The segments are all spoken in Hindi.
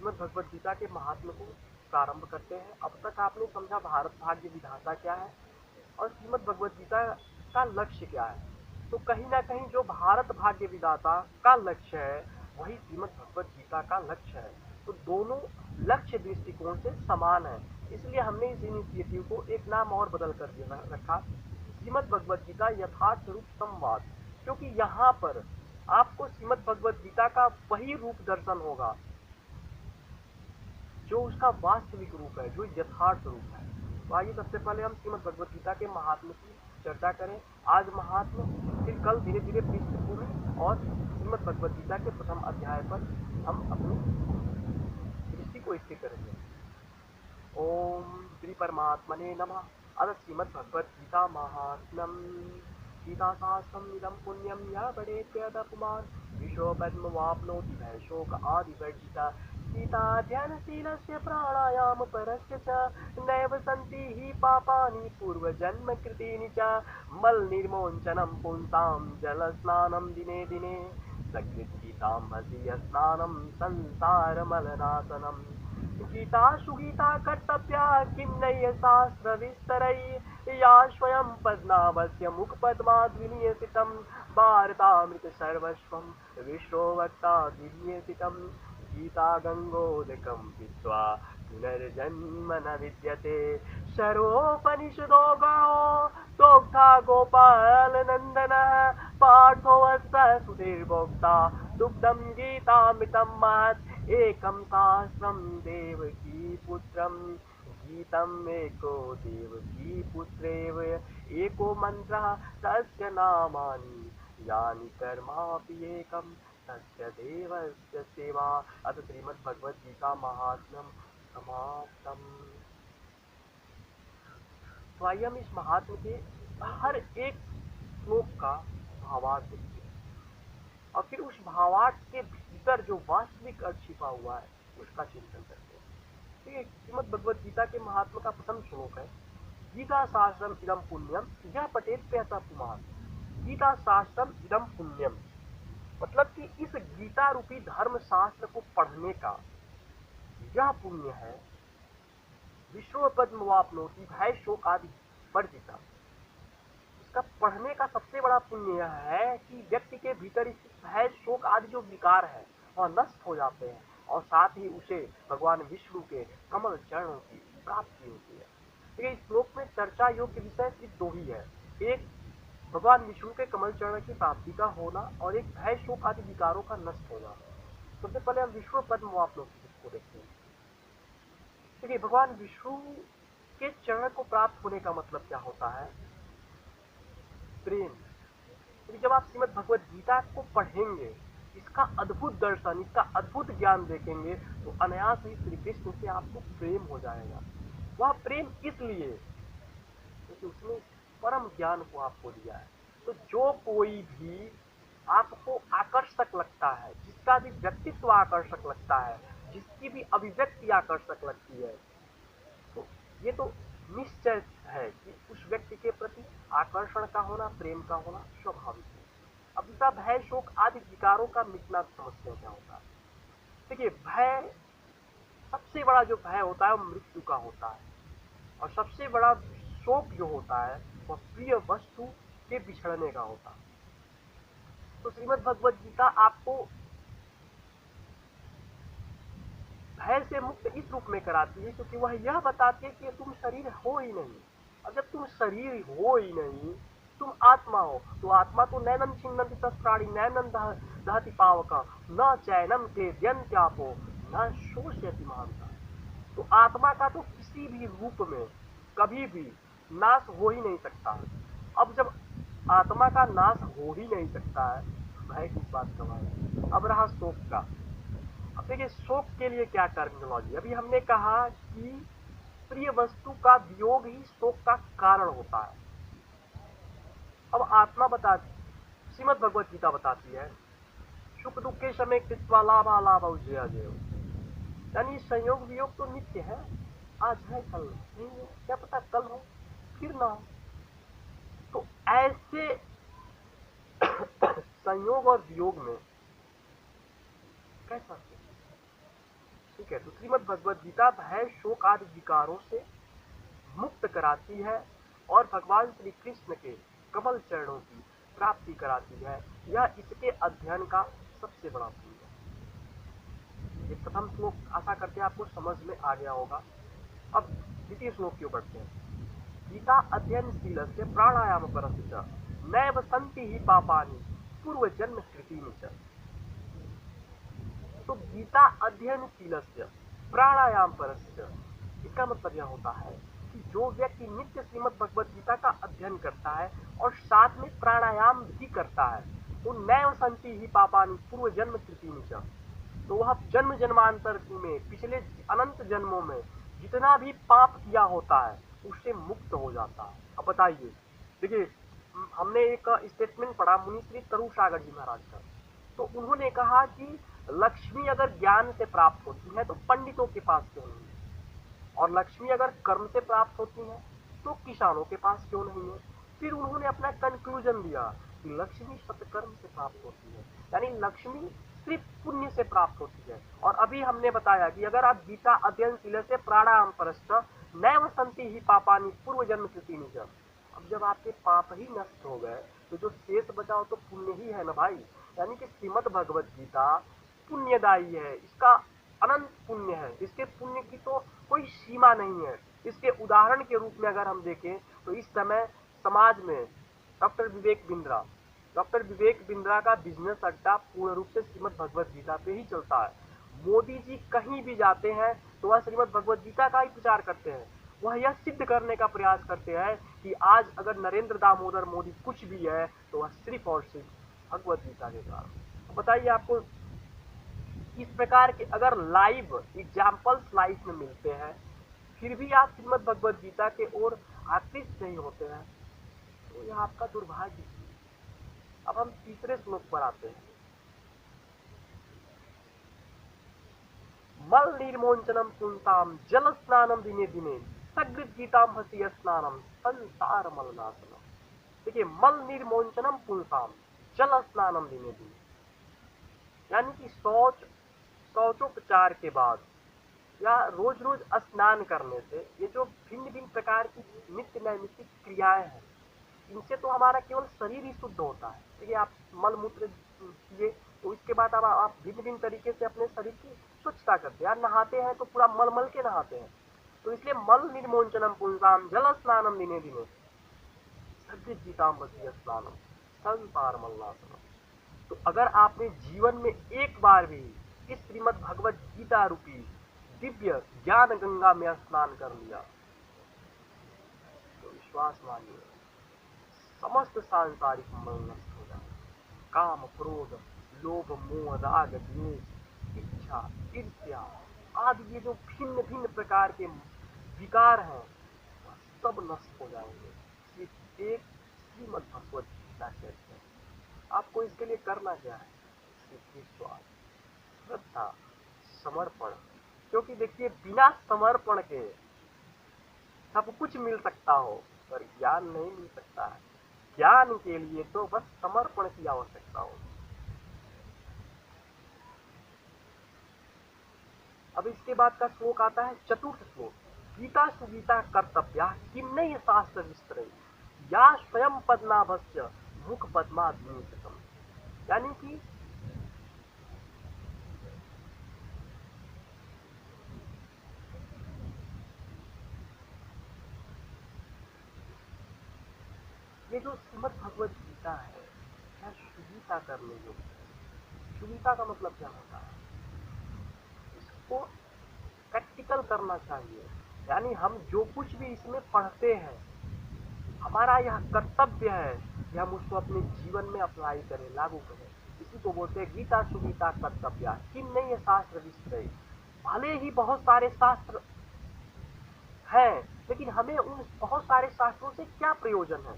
श्रीमद् भगवद गीता के महात्म को प्रारंभ करते हैं। अब तक आपने समझा भारत भाग्य विधाता क्या है और श्रीमद् भगवद गीता का लक्ष्य क्या है। तो कहीं ना कहीं जो भारत भाग्य विधाता का लक्ष्य है वही श्रीमद् भगवद गीता का लक्ष्य है। तो दोनों लक्ष्य दृष्टिकोण से समान है, इसलिए हमने इस इनिशिएटिव को एक नाम और बदल कर रखा, श्रीमद् भगवद गीता यथार्थ रूप संवाद। क्योंकि यहाँ पर आपको श्रीमद् भगवद गीता का वही रूप दर्शन होगा जो उसका वास्तविक रूप है, जो यथार्थ रूप है। तो आइए सबसे पहले हम श्रीमद् भगवद गीता के महात्म्य की चर्चा करें। आज महात्म्य, फिर कल धीरे धीरे पृष्ठभूमि और श्रीमद् भगवद गीता के प्रथम अध्याय पर हम अपनी दृष्टि को स्थिर करेंगे। ओम श्री परमात्मने नमः। अथ श्रीमद् भगवद गीता महात्म्यम। गीता शास्त्रम इदं पुण्यम यः पठेत्यथ पुमान् विश्वपद्मवाप्नोति भय शोक आदिवर्जितः। गीताध्ययनशीलस्य प्राणायामपरस्य च नैव सन्ति हि पापानि पूर्वजन्मकृतीनि च। मलनिर्मोचनं पुंसां जलस्नानं दिने दिने सकृद्गीताम्भसि स्नानं संसारमलनाशनम्। गीता सुगीता कर्तव्या किं नैव शास्त्रविस्तरैः। या स्वयं पद्मावस्य मुखपद्माद्विनियसितं भारतामृत सर्वस्वं विश्ववक्ता द्विनियसितं। गीता गंगोदकं पीत्वा पुनर्जन्म न विद्यते। सर्वोपनिषदो गावो दोग्धा गोपालनन्दनः। पार्थोऽस्य सुधीर्भोक्ता दुग्धं गीतामृतं महत्। एकं सहस्रं देवकी पुत्रं गीतम् एको देवकी पुत्रेव। एको मन्त्रः तस्य नामानि यानि कर्मापि एकं तस्य देवस्य सेवा। अथ श्रीमद्भगवद गीता महात्म्यम समाप्तम्। तो आइए हम इस महात्म्य के हर एक श्लोक का भावार्थ देखते हैं और फिर उस भावार्थ के भीतर जो वास्तविक अर्थ छिपा हुआ है उसका चिंतन करते हैं। ठीक, श्रीमद् भगवद गीता के महात्मा का प्रथम श्लोक है, गीता शास्त्रम इदम पुण्यम यः पठेत्यथ पुमान्। गीता शास्त्रम इदम पुण्यम मतलब कि इस गीता रूपी धर्म शास्त्र को पढ़ने का यह पुण्य है। विश्व पद्मवाप्नोति भय शोक आदि वर्जिता। इसका पढ़ने का सबसे बड़ा पुण्य यह है कि व्यक्ति के भीतर इस भय शोक आदि जो विकार है वह नष्ट हो जाते हैं और साथ ही उसे भगवान विष्णु के कमल चरणों की प्राप्ति होती है। ठीक है, इस श्लोक में चर्चा योग्य विषय सिर्फ दो ही है, एक भगवान विष्णु के कमल चरण की प्राप्ति का होना और एक भय शोक आदि विकारों का नष्ट होना। सबसे पहले हम विश्व पद्मवाप्नोति को देखते हैं। देखिए, भगवान विष्णु के चरण को प्राप्त होने का मतलब क्या होता है? प्रेम। तो जब आप श्रीमद् भगवद गीता को पढ़ेंगे, इसका अद्भुत दर्शन, इसका अद्भुत ज्ञान देखेंगे तो अनायास ही श्री कृष्ण से आपको प्रेम हो जाएगा। वह प्रेम इसलिए क्योंकि उसने परम ज्ञान को आपको दिया है। तो जो कोई भी आपको आकर्षक लगता है, जिसका भी व्यक्तित्व आकर्षक लगता है, जिसकी भी अभिव्यक्ति आकर्षक लगती है, तो ये तो निश्चय है कि उस व्यक्ति के प्रति आकर्षण का होना, प्रेम का होना स्वाभाविक है। अब इसका भय शोक आदि विकारों का मिटना समझते हैं क्या होता है। देखिए, भय, सबसे बड़ा जो भय होता है वो मृत्यु का होता है और सबसे बड़ा शोक जो होता है वह प्रिय वस्तु के बिछड़ने का होता है। तो श्रीमद् भगवद गीता आपको भय से मुक्त इस रूप में कराती है क्योंकि वह यह बताती है कि तुम शरीर हो ही नहीं। और जब तुम शरीर हो ही नहीं, तुम आत्मा हो, तो आत्मा तो नैनम छिन्नन्ति तत्प्राणि नैनम दहति पावक न चैनम क्लेद्यन्त्यापो न शोषयति महांता। तो आत्मा का तो किसी भी रूप में कभी भी नाश हो ही नहीं सकता। अब जब आत्मा का नाश हो ही नहीं सकता है, भय किस बात का है। अब रहा शोक का। अब देखिए, शोक के लिए क्या टर्मिनोलॉजी। अभी हमने कहा कि प्रिय वस्तु का वियोग ही शोक का कारण होता है। अब आत्मा बताती, श्रीमद् भगवद गीता बताती है, सुख दुख के समय कृत्वा लाभा लाभ जय जय। यानी संयोग वियोग तो नित्य है, आज है कल नहीं है, क्या पता कल हो फिर ना हो। तो ऐसे संयोग और वियोग में कैसा ठीक है। तो श्रीमद् भगवद गीता भय शोक आदि विकारों से मुक्त कराती है और भगवान श्री कृष्ण के कमल चरणों की प्राप्ति कराती है। यह इसके अध्ययन का सबसे बड़ा पुण्य है। ये प्रथम श्लोक आशा करते हैं आपको समझ में आ गया होगा। अब द्वितीय श्लोक क्यों पढ़ते हैं। गीता अध्ययनशीलस्य प्राणायामपरस्य च नैव सन्ति हि पापानि पूर्वजन्म कृतीनि च। तो गीता अध्ययनशीलस्य प्राणायामपरस्य, इसका मतलब यह होता है कि जो व्यक्ति नित्य श्रीमद् भगवद गीता का अध्ययन करता है और साथ में प्राणायाम भी करता है, तो नैव सन्ति हि पापानि पूर्वजन्म कृतीनि च, तो वह जन्म जन्मांतर में पिछले अनंत जन्मों में जितना भी पाप किया होता है उससे मुक्त हो जाता है। अब बताइए, देखिए हमने एक स्टेटमेंट पढ़ा मुनि श्री तरुसागर जी महाराज का, तो उन्होंने कहा कि लक्ष्मी अगर ज्ञान से प्राप्त होती है तो पंडितों के पास क्यों नहीं है, और लक्ष्मी अगर कर्म से प्राप्त होती है तो किसानों के पास क्यों नहीं है। फिर उन्होंने अपना कंक्लूजन दिया कि लक्ष्मी सत्कर्म से प्राप्त होती है, यानी लक्ष्मी सिर्फ पुण्य से प्राप्त होती है। और अभी हमने बताया कि अगर आप गीता अध्ययनशील से प्राणायाम परश्च नैव सन्ति ही पापानि पूर्व जन्म कृतीनि च, अब जब आपके पाप ही नष्ट हो गए तो जो शेष बचाओ तो पुण्य ही है ना भाई। यानी कि श्रीमद् भगवद गीता पुण्यदायी है, इसका अनंत पुण्य है, इसके पुण्य की तो कोई सीमा नहीं है। इसके उदाहरण के रूप में अगर हम देखें तो इस समय समाज में डॉक्टर विवेक बिंद्रा का बिजनेस अड्डा पूर्ण रूप से श्रीमद् भगवद गीता पे ही चलता है। मोदी जी कहीं भी जाते हैं तो वह श्रीमद् भगवद गीता का ही प्रचार करते हैं। वह यह सिद्ध करने का प्रयास करते हैं कि आज अगर नरेंद्र दामोदर मोदी कुछ भी है तो वह सिर्फ और सिर्फ भगवद गीता के कारण। बताइए आपको इस प्रकार के अगर लाइव एग्जाम्पल्स लाइफ में मिलते हैं फिर भी आप श्रीमद् भगवद गीता के ओर आकृष्ट नहीं होते हैं, तो यह आपका दुर्भाग्य है। अब हम तीसरे श्लोक पर आते हैं। मल निर्मोचनम पुंसाम जल स्नानम दिने दिने सकृत गीताम हसी स्नानम संसार मलनाशनम। देखिए, मल निर्मोचनम पुंसाम जल स्नानम दिने दिने, यानी कि शौचोपचार के बाद या रोज रोज स्नान करने से ये जो भिन्न भिन्न प्रकार की नित्य नैमित्तिक क्रियाएं हैं इनसे तो हमारा केवल शरीर ही शुद्ध होता है। देखिए, आप मल मूत्र किए तो इसके बाद अब आप भिन्न भिन्न तरीके से अपने शरीर की स्वच्छता करते हैं। यार नहाते हैं तो पूरा मल मल के नहाते हैं, तो इसलिए मल निर्मोचनम पुंसाम जल स्नानम दिने दिने सकृत गीताम हसी स्नानम संसार मलनाशनम। तो अगर आपने जीवन में एक बार भी इस श्रीमद् भगवद गीता रूपी दिव्य ज्ञान गंगा में स्नान कर लिया तो विश्वास मानिए समस्त सांसारिक मल नष्ट हो जाए। काम क्रोध लोभ मोह राग द्वेष इच्छा ईर्ष्या आदि ये जो भिन्न भिन्न प्रकार के विकार हैं सब नष्ट हो जाएंगे सिर्फ एक श्रीमद् भगवद गीता कहते हैं। आपको इसके लिए करना क्या है, सिर्फ विश्वास, श्रद्धा, समर्पण। क्योंकि देखिए, बिना समर्पण के सब कुछ मिल सकता हो पर ज्ञान नहीं मिल सकता है। ज्ञान के लिए तो बस समर्पण की आवश्यकता हो। अब इसके बाद का श्लोक आता है चतुर्थ श्लोक। गीता सुगीता कर्तव्या किम नहीं शास्त्र विस्तरे या स्वयं पद्माभस्य मुख पद्माधीनतम। यानी कि ये जो श्रीमद् भगवद गीता है क्या सुगीता करने योग्य है। सुगीता का मतलब क्या होता है, इसको प्रैक्टिकल करना चाहिए। यानी हम जो कुछ भी इसमें पढ़ते हैं हमारा यह कर्तव्य है कि हम उसको अपने जीवन में अप्लाई करें, लागू करें। इसी को बोलते हैं गीता सुगीता कर्तव्य किम नहीं है शास्त्र विस्तरे। भले ही बहुत सारे शास्त्र हैं लेकिन हमें उन बहुत सारे शास्त्रों से क्या प्रयोजन है।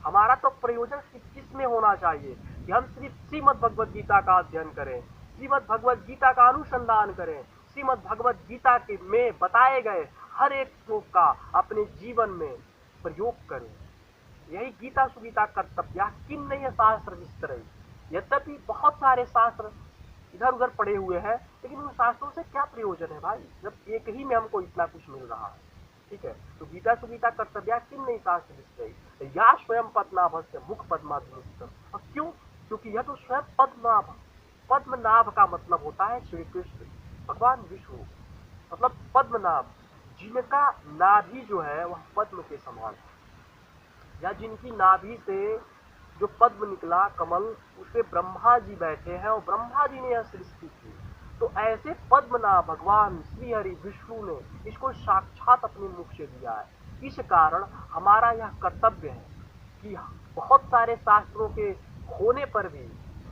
हमारा तो प्रयोजन सिर्फ किसमें होना चाहिए कि हम सिर्फ श्रीमद् भगवद गीता का अध्ययन करें, श्रीमद् भगवद गीता का अनुसंधान करें, श्रीमद् भगवद गीता के में बताए गए हर एक श्लोक का अपने जीवन में प्रयोग करें। यही गीता सुगीता कर्तव्य किम नहीं है शास्त्र विस्तरे। यद्यपि बहुत सारे शास्त्र इधर उधर पड़े हुए हैं, लेकिन उन शास्त्रों से क्या प्रयोजन है भाई, जब एक ही में हमको इतना कुछ मिल रहा है। ठीक है, तो गीता सुगीता कर्तव्या किम नहीं शास्त्र विषय या स्वयं पद्मनाभस्य मुख पद्माभिमुखम। और क्यों? क्योंकि यह तो स्वयं पद्मनाभ, पद्मनाभ का मतलब होता है श्री कृष्ण भगवान विष्णु, मतलब पद्मनाभ, जिनका नाभि जो है वह पद्म के समान, या जिनकी नाभि से जो पद्म निकला कमल, उसपे ब्रह्मा जी बैठे हैं और ब्रह्मा जी ने यह सृष्टि की। तो ऐसे पद्मनाभ भगवान श्री हरि विष्णु ने इसको साक्षात अपने मुख से दिया है। इस कारण हमारा यह कर्तव्य है कि बहुत सारे शास्त्रों के होने पर भी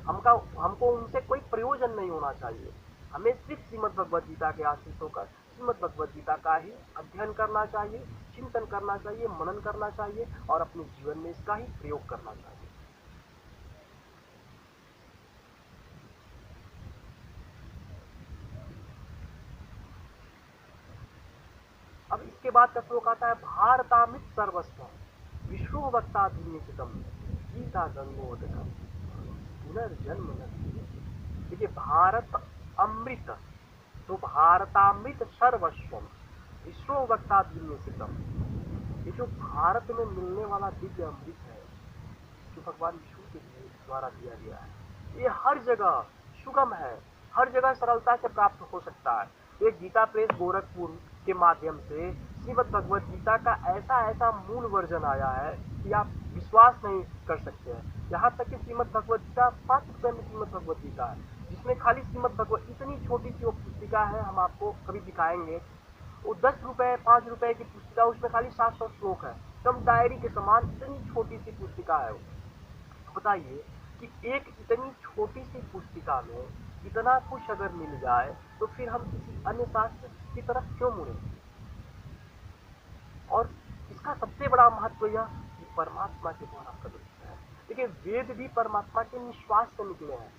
हमको उनसे कोई प्रयोजन नहीं होना चाहिए। हमें सिर्फ श्रीमद् भगवद गीता के आश्रित होकर श्रीमद् भगवद गीता का ही अध्ययन करना चाहिए, चिंतन करना चाहिए, मनन करना चाहिए और अपने जीवन में इसका ही प्रयोग करना चाहिए। अब इसके बाद का श्लोक आता है भारतामृत सर्वस्व विष्णु वक्ता धीनितम गीता गंगोदकम पुनर्जन्म न। देखिए भारत अमृत, तो भारतामृत सर्वस्वम विष्णु वक्ता धीनितम, ये जो भारत में मिलने वाला दिव्य अमृत है जो भगवान विष्णु के द्वारा दिया गया है, ये हर जगह सुगम है, हर जगह सरलता से प्राप्त हो सकता है। एक गीता प्रेस गोरखपुर के माध्यम से श्रीमद् भगवद गीता का ऐसा ऐसा मूल वर्जन आया है कि आप विश्वास नहीं कर सकते हैं। यहाँ तक कि श्रीमद् भगवद गीता 5 रुपए में श्रीमद् भगवद गीता है, जिसमें खाली श्रीमद् भगवद, इतनी छोटी सी वो पुस्तिका है, हम आपको कभी दिखाएंगे। वो 10 रुपए 5 रुपए की पुस्तिका, उसमें खाली 700 श्लोक है, एकदम डायरी के समान इतनी छोटी सी पुस्तिका है। बताइए कि एक इतनी छोटी सी पुस्तिका में इतना कुछ अगर मिल जाए तो फिर हम किसी अन्य शास्त्र की तरफ क्यों मुड़े। और इसका सबसे बड़ा महत्व यह कि परमात्मा के द्वारा प्रदत्त है। देखिए वेद भी परमात्मा के निश्वास से निकले हैं,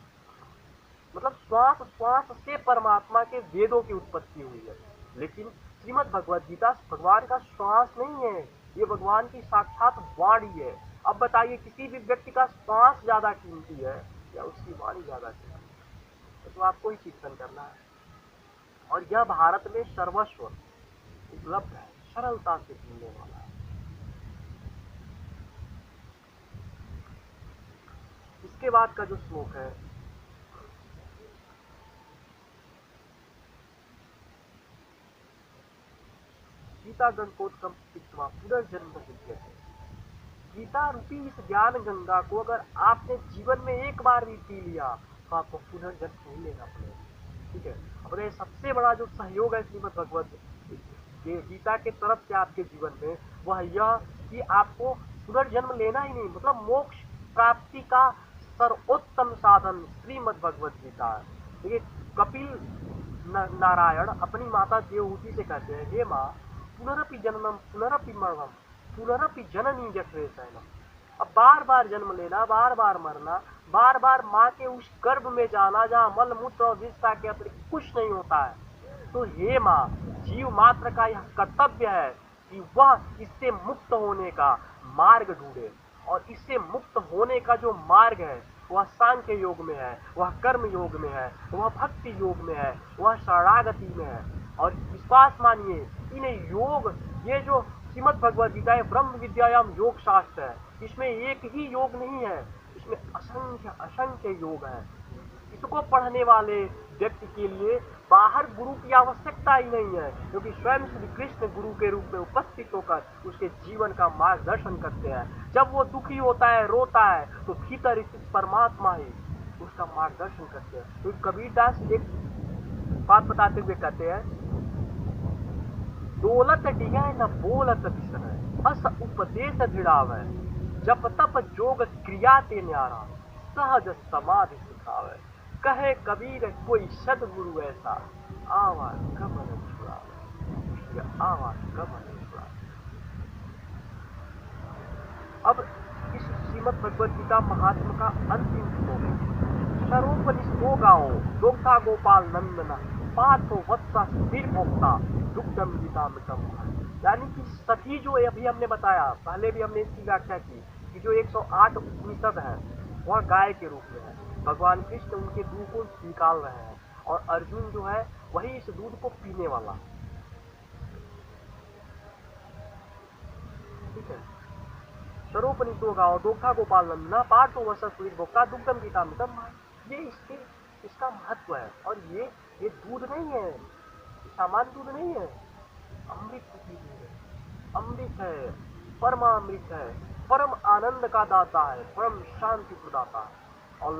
मतलब श्वास श्वास से परमात्मा के वेदों की उत्पत्ति हुई है। लेकिन श्रीमद् भगवद गीता भगवान का श्वास नहीं है, ये भगवान की साक्षात वाणी है। अब बताइए किसी भी व्यक्ति का श्वास ज्यादा कीमती है या उसकी वाणी ज्यादा कीमती है, तो आपको ही चिंतन करना है। और यह भारत में सर्वस्व उपलब्ध है, सरलता से मिलने वाला है। इसके बाद का जो श्लोक है, गीता गंगोत्कम पित्वा पुनर्जन्म विद्यते। गीता रूपी इस ज्ञान गंगा को अगर आपने जीवन में एक बार भी पी लिया तो आपको पुनर्जन्म नहीं लेना पड़ेगा। ठीक है, और ये सबसे बड़ा जो सहयोग है श्रीमद् भगवद गीता के तरफ से आपके जीवन में, वह यह कि आपको पुनर्जन्म लेना ही नहीं, मतलब मोक्ष प्राप्ति का सर्वोत्तम साधन श्रीमद् भगवद गीता है। देखिए कपिल नारायण अपनी माता देवहूति से कहते हैं, हे माँ पुनरपि जन्मम पुनरपि मरणम पुनरपि जननी जठरे शयनम। अब बार बार जन्म लेना, बार बार मरना, बार बार माँ के उस गर्भ में जाना जहाँ मल मूत्र और विषता के अतिरिक्त कुछ नहीं होता है। तो हे माँ, जीव मात्र का यह कर्तव्य है कि वह इससे मुक्त होने का मार्ग ढूंढे, और इससे मुक्त होने का जो मार्ग है वह सांख्य योग में है, वह कर्म योग में है, वह भक्ति योग में है, वह शरणागति में है। और विश्वास मानिए इन योग, ये जो श्रीमद् भगवद गीता है ब्रह्म विद्यायाम योग शास्त्र है, इसमें एक ही योग नहीं है, इसमें असंख्य असंख्य योग है। इसको पढ़ने वाले व्यक्ति के लिए बाहर गुरु की आवश्यकता ही नहीं है, क्योंकि स्वयं श्री कृष्ण गुरु के रूप में उपस्थित होकर उसके जीवन का मार्गदर्शन करते हैं। जब वो दुखी होता है, रोता है, तो भीतर स्थित परमात्मा ही उसका मार्गदर्शन करते हैं। तो कबीरदास एक बात बताते हुए कहते हैं, दौलत डिगे न बोलत बिसरै अस उपदेश दृढ़ावै जप तप जोग क्रिया ते न्यारा सहज समाधि सिखावे कहे कबीर कोई सदगुरु ऐसा आवा कमल छुड़ावे, आवा कमल छुड़ावे। अब इस श्रीमद् भगवद गीता महात्मा का अंतिम श्लोक है, सर्वोपनिषदो गाओ दोग्धा गोपाल नंदना पार्थो वत्सा स्थिर भोक्ता दुग्धम गीतामृतम। यानी कि सभी जो अभी हमने बताया, पहले भी हमने इसकी व्याख्या की कि जो 108 उपनिषद है वह गाय के रूप में है, भगवान कृष्ण उनके दूध को निकाल रहे हैं और अर्जुन जो है वही इस दूध को पीने वाला। ठीक है। सरोपनिषो गाओ दोग्धा गोपाल नंदना पार्थो वसुदेव भोक्ता दुग्धम गीतामृतम। ये इसका महत्व है। और ये दूध नहीं है, सामान्य दूध नहीं है, अमृत की दूध है, अमृत है, परमामृत है, परम आनंद का दाता है, परम शांति प्रदाता है। और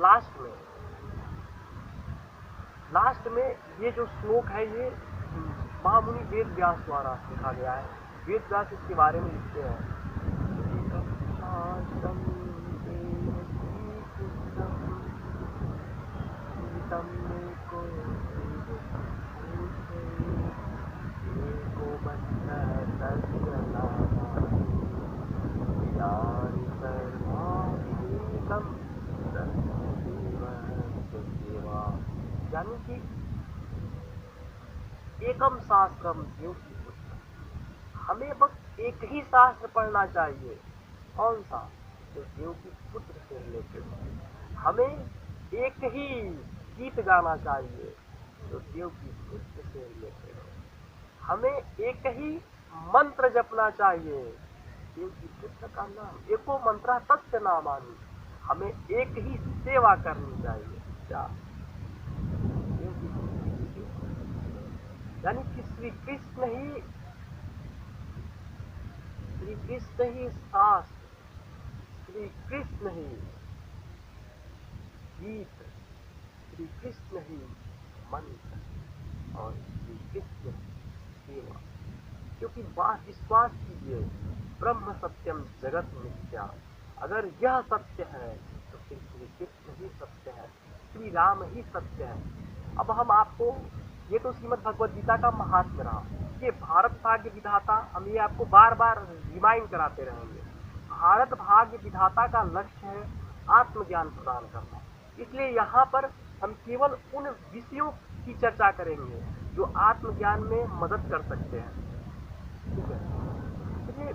लास्ट में ये जो श्लोक है ये महामुनि वेद व्यास द्वारा लिखा गया है। वेद व्यास इसके बारे में लिखते हैं, यानी कि एकम शास्त्रम देव की पुत्र। हमें बस एक ही शास्त्र पढ़ना चाहिए। कौन सा? जो देव की पुत्र से रिलेटेड। हमें एक ही गीत गाना चाहिए जो देव की पुत्र से रिलेटेड है। हमें एक ही मंत्र जपना चाहिए, देव की पुत्र का नाम एको मंत्रा तस्य नामानि। हमें एक ही सेवा करनी चाहिए, क्या? यानी कि श्री कृष्ण ही शास्त्र, श्री कृष्ण ही गीत, श्री कृष्ण ही मंत्र और श्री कृष्ण सेवा। क्योंकि बात विश्वास कीजिए, ब्रह्म सत्यम जगत मिथ्या। अगर यह सत्य है तो फिर श्री कृष्ण ही सत्य है, श्री राम ही सत्य है। अब हम आपको, ये तो श्रीमद् भगवद गीता का महात्म्य रहा, ये भारत भाग्य विधाता, हम ये आपको बार बार रिमाइंड कराते रहेंगे। भारत भाग्य विधाता का लक्ष्य है आत्मज्ञान प्रदान करना। इसलिए यहाँ पर हम केवल उन विषयों की चर्चा करेंगे जो आत्मज्ञान में मदद कर सकते हैं। ठीक है। इसलिए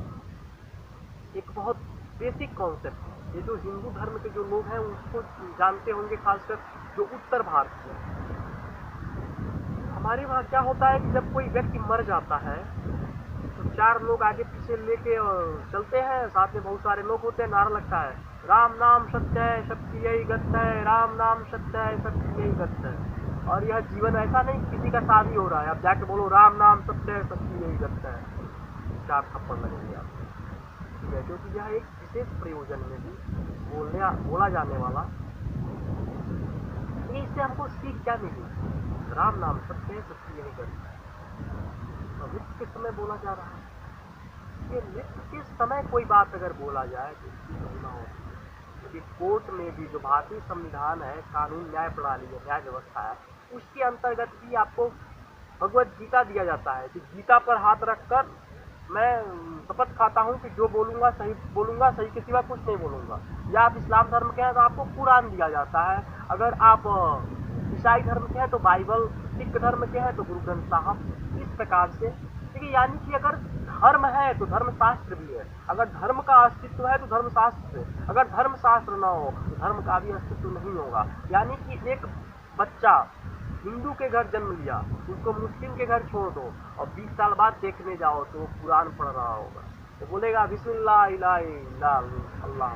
एक बहुत बेसिक कॉन्सेप्ट है, ये जो हिंदू धर्म के जो लोग हैं उसको जानते होंगे, खासकर जो उत्तर भारत के। हमारे वहाँ क्या होता है कि जब कोई व्यक्ति मर जाता है तो चार लोग आगे पीछे लेके चलते हैं, साथ में बहुत सारे लोग होते हैं, नारा लगता है राम नाम सत्य है सबकी यही गत है, राम नाम सत्य है सबकी यही गत है। और यह जीवन ऐसा नहीं किसी का शादी हो रहा है, अब जाके बोलो राम नाम सत्य है सबकी यही गत है, चार थप्पड़ लगेंगे आपको। ठीक है, क्योंकि यह एक विशेष प्रयोजन में भी बोला जाने वाला। इससे हमको सीख क्या मिली? राम नाम सत्य है सबकी यही गत है। मृत्यु के समय बोला जा रहा है। ये मृत्यु के समय कोई बात अगर बोला जाए तो होना हो, क्योंकि कोर्ट में भी जो भारतीय संविधान है, कानून न्याय प्रणाली है, न्याय व्यवस्था है, उसके अंतर्गत भी आपको भगवत गीता दिया जाता है कि गीता पर हाथ रखकर मैं शपथ खाता हूँ कि जो बोलूंगा, सही के सिवा कुछ नहीं बोलूंगा। या आप इस्लाम धर्म के हैं तो आपको कुरान दिया जाता है, अगर आप ईसाई धर्म के हैं तो बाइबल, सिख धर्म के हैं तो गुरु ग्रंथ साहब। इस प्रकार से देखिए, यानी कि अगर धर्म है तो धर्म शास्त्र भी है, अगर धर्म का अस्तित्व है तो धर्म शास्त्र है, अगर धर्म शास्त्र न हो तो धर्म का भी अस्तित्व नहीं होगा। यानी कि एक बच्चा हिंदू के घर जन्म लिया, उसको मुस्लिम के घर छोड़ दो और 20 साल बाद देखने जाओ तो वो कुरान पढ़ रहा होगा, तो बोलेगा बिस्मिल्लाह अल्लाह।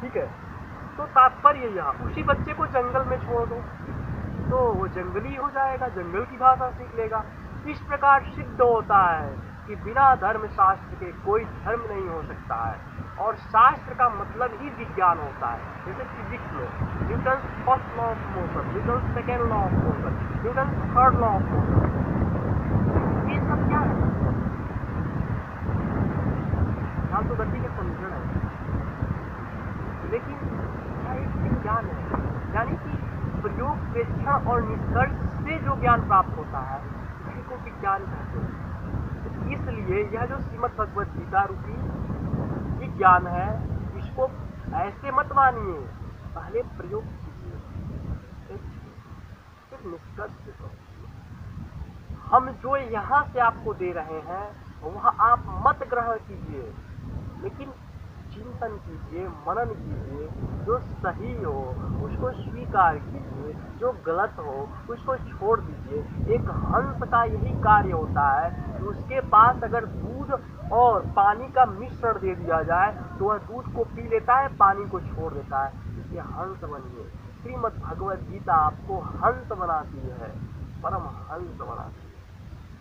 ठीक है, तो तात्पर्य यह, उसी बच्चे को जंगल में छोड़ दो तो वो जंगली हो जाएगा, जंगल की भाषा सीख लेगा। इस प्रकार सिद्ध होता है कि बिना धर्म शास्त्र के कोई धर्म नहीं हो सकता है, और शास्त्र का मतलब ही विज्ञान होता है। जैसे फिजिक्स में Newton first law of motion, Newton second law of motion, Newton third law of motion, ये सब क्या है? ध्यान तो गति के समीकरण है, लेकिन यह एक विज्ञान है। यानी कि प्रयोग, प्रेक्षण और निष्कर्ष से जो ज्ञान प्राप्त होता है उसी को विज्ञान कहते हैं। इसलिए यह जो श्रीमद् भगवद गीता रूपी विज्ञान है, इसको ऐसे मत मानिए, पहले प्रयोग कीजिए, फिर निष्कर्ष करो। हम जो यहाँ से आपको दे रहे हैं वह आप मत ग्रहण कीजिए, लेकिन चिंतन चिंतन कीजिए, मनन कीजिए। जो सही हो उसको स्वीकार कीजिए, जो गलत हो उसको छोड़ दीजिए। एक हंस का यही कार्य होता है कि उसके पास अगर दूध और पानी का मिश्रण दे दिया जाए तो वह दूध को पी लेता है, पानी को छोड़ देता है। इसलिए हंस बनिए। श्रीमद् भगवद गीता आपको हंस बनाती है, परम हंस बनाती है।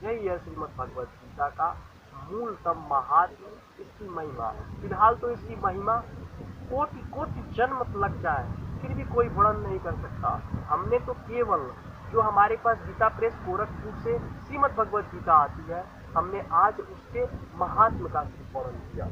यही है श्रीमद् भगवद गीता का मूलतम महात्म, इसकी महिमा। फिलहाल तो इसकी महिमा कोटि कोटि जन्म लग जाए फिर भी कोई वर्णन नहीं कर सकता। हमने तो केवल जो हमारे पास गीता प्रेस गोरखपुर से श्रीमद् भगवद गीता आती है, हमने आज उसके महात्म का वर्णन किया।